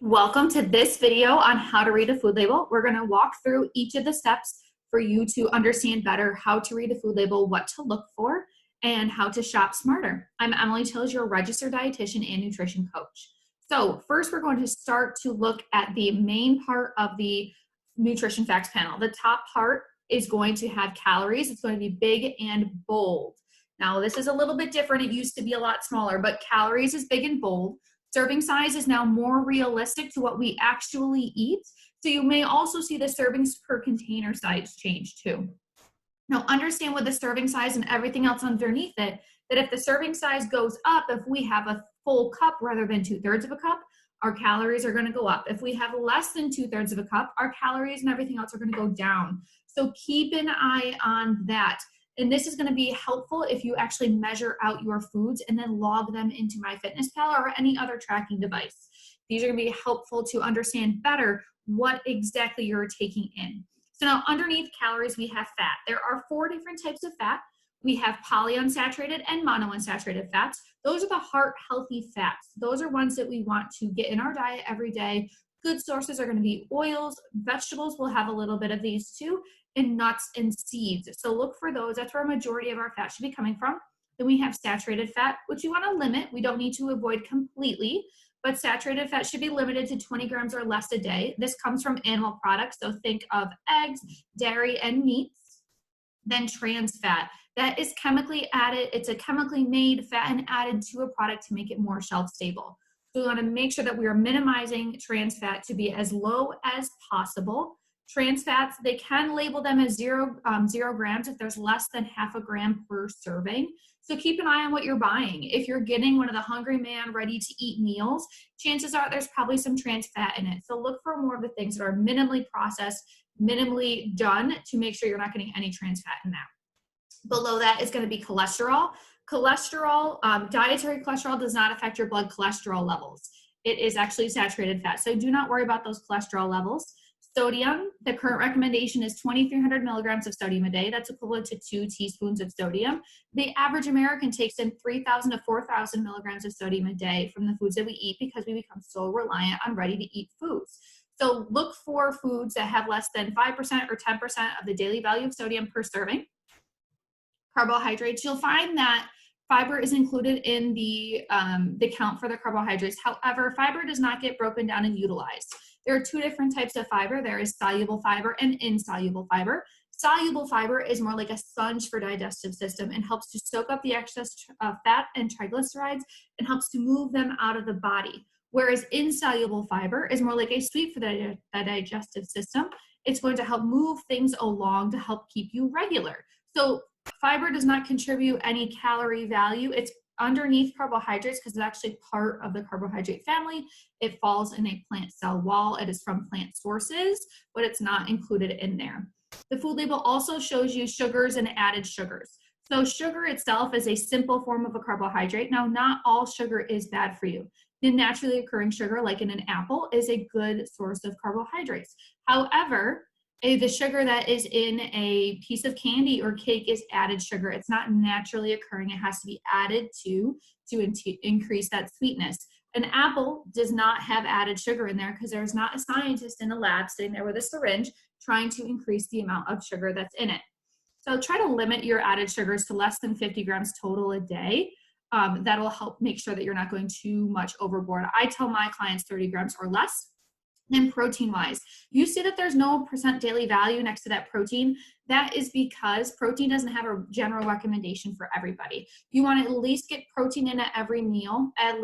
Welcome to this video on how to read a food label. We're going to walk through each of the steps for you to understand better how to read a food label, what to look for, and how to shop smarter. I'm Emily Tills, your registered dietitian and nutrition coach. So first, we're going to start to look at the main part of the nutrition facts panel. The top part is going to have calories. It's going to be big and bold. Now, this is a little bit different. It used to be a lot smaller, but calories is big and bold. Serving size is now more realistic to what we actually eat. So you may also see the servings per container size change too. Now understand with the serving size and everything else underneath it, that if the serving size goes up, if we have a full cup rather than 2/3 of a cup, our calories are going to go up. If we have less than 2/3 of a cup, our calories and everything else are going to go down. So keep an eye on that. And this is going to be helpful if you actually measure out your foods and then log them into MyFitnessPal or any other tracking device. These are going to be helpful to understand better what exactly you're taking in. So now underneath calories, we have fat. There are 4 different types of fat. We have polyunsaturated and monounsaturated fats. Those are the heart healthy fats. Those are ones that we want to get in our diet every day. Good sources are going to be oils. Vegetables will have a little bit of these too, and nuts and seeds. So look for those. That's where a majority of our fat should be coming from. Then we have saturated fat, which you want to limit. We don't need to avoid completely, but saturated fat should be limited to 20 grams or less a day. This comes from animal products, so think of eggs, dairy, and meats. Then trans fat. That is chemically added. It's a chemically made fat and added to a product to make it more shelf stable. So we want to make sure that we are minimizing trans fat to be as low as possible. Trans fats, they can label them as 0 grams if there's less than 0.5 gram per serving. So keep an eye on what you're buying. If you're getting one of the Hungry Man ready to eat meals, chances are there's probably some trans fat in it. So look for more of the things that are minimally processed, minimally done to make sure you're not getting any trans fat in that. Below that is going to be cholesterol. Cholesterol, dietary cholesterol does not affect your blood cholesterol levels. It is actually saturated fat. So do not worry about those cholesterol levels. Sodium, the current recommendation is 2,300 milligrams of sodium a day. That's equivalent to 2 teaspoons of sodium. The average American takes in 3,000 to 4,000 milligrams of sodium a day from the foods that we eat because we become so reliant on ready-to-eat foods. So look for foods that have less than 5% or 10% of the daily value of sodium per serving. Carbohydrates, you'll find that fiber is included in the count for the carbohydrates. However, fiber does not get broken down and utilized. There are 2 different types of fiber. There is soluble fiber and insoluble fiber. Soluble fiber is more like a sponge for digestive system and helps to soak up the excess fat and triglycerides and helps to move them out of the body. Whereas insoluble fiber is more like a sweet for the digestive system. It's going to help move things along to help keep you regular. So fiber does not contribute any calorie value. It's underneath carbohydrates because it's actually part of the carbohydrate family. It falls in a plant cell wall. It is from plant sources, but it's not included in there. The food label also shows you sugars and added sugars. So sugar itself is a simple form of a carbohydrate. Now, not all sugar is bad for you. The naturally occurring sugar, like in an apple, is a good source of carbohydrates. However, the sugar that is in a piece of candy or cake is added sugar. It's not naturally occurring. It has to be added to increase that sweetness. An apple does not have added sugar in there because there's not a scientist in a lab sitting there with a syringe trying to increase the amount of sugar that's in it. So try to limit your added sugars to less than 50 grams total a day. That'll help make sure that you're not going too much overboard. I tell my clients 30 grams or less. Then protein-wise, you see that there's no % daily value next to that protein. That is because protein doesn't have a general recommendation for everybody. You want to at least get protein in at every meal, at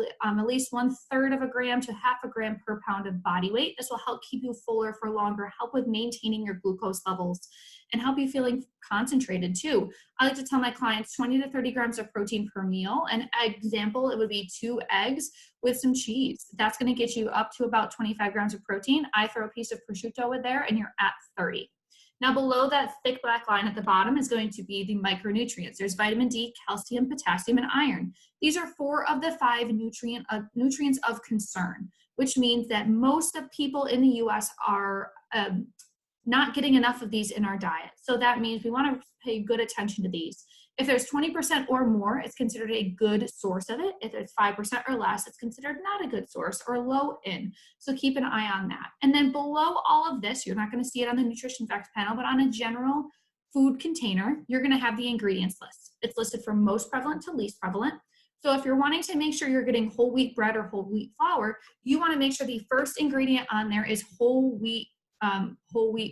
least 1/3 of a gram to 0.5 gram per pound of body weight. This will help keep you fuller for longer, help with maintaining your glucose levels, and help you feeling concentrated too. I like to tell my clients 20 to 30 grams of protein per meal. An example, it would be 2 eggs with some cheese. That's going to get you up to about 25 grams of protein. I throw a piece of prosciutto in there and you're at 30. Now below that thick black line at the bottom is going to be the micronutrients. There's vitamin D, calcium, potassium, and iron. These are 4 of the 5 nutrients of concern, which means that most of people in the US are not getting enough of these in our diet. So that means we want to pay good attention to these. If there's 20% or more, it's considered a good source of it. If it's 5% or less, it's considered not a good source or low in. So keep an eye on that. And then below all of this, you're not going to see it on the nutrition facts panel, but on a general food container, you're going to have the ingredients list. It's listed from most prevalent to least prevalent. So if you're wanting to make sure you're getting whole wheat bread or whole wheat flour, you want to make sure the first ingredient on there is whole wheat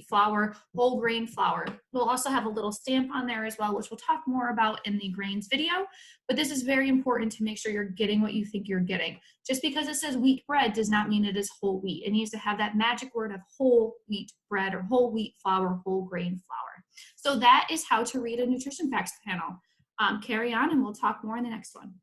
flour, whole grain flour. We'll also have a little stamp on there as well, which we'll talk more about in the grains video. But this is very important to make sure you're getting what you think you're getting. Just because it says wheat bread does not mean it is whole wheat. It needs to have that magic word of whole wheat bread or whole wheat flour, whole grain flour. So that is how to read a nutrition facts panel. Carry on and we'll talk more in the next one.